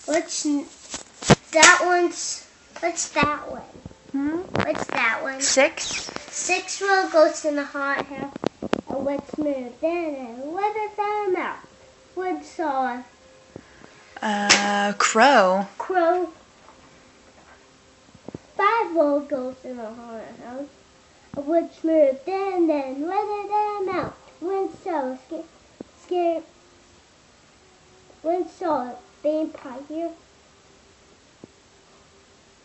What's that one's? What's that one? Hmm? What's that one? 6. 6 little ghosts in a haunted house. And what's moved in and what is that mouth? What saw? Crow. Crow. 5 little ghosts in a haunted house. And what's moved in and what is that mouth? When saw scared. When saw vampire.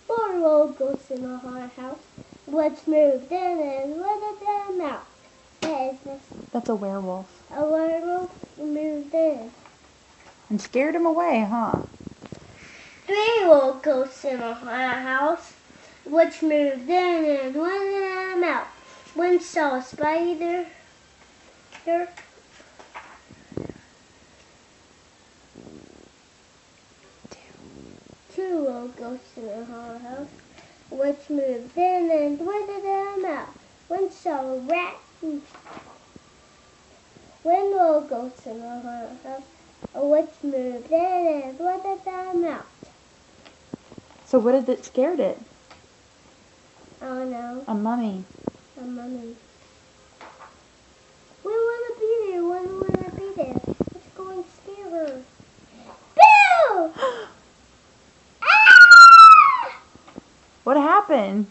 4 little ghosts in a haunted house. What's moved in and what is that mouth? What is this? That's a werewolf. A werewolf moved in. And scared him away, huh? 3 little ghosts in a haunted house, which moved in and one in them out. One saw a spider. 2 little ghosts in a haunted house, which moved in and one in them out. One saw a rat. 1 little ghost in a haunted house, which moved in and one in them out. So what is it scared it? I don't know. A mummy. A mummy. We want to be there. We want to be there. Let's go and scare her. Boo! Ah! What happened?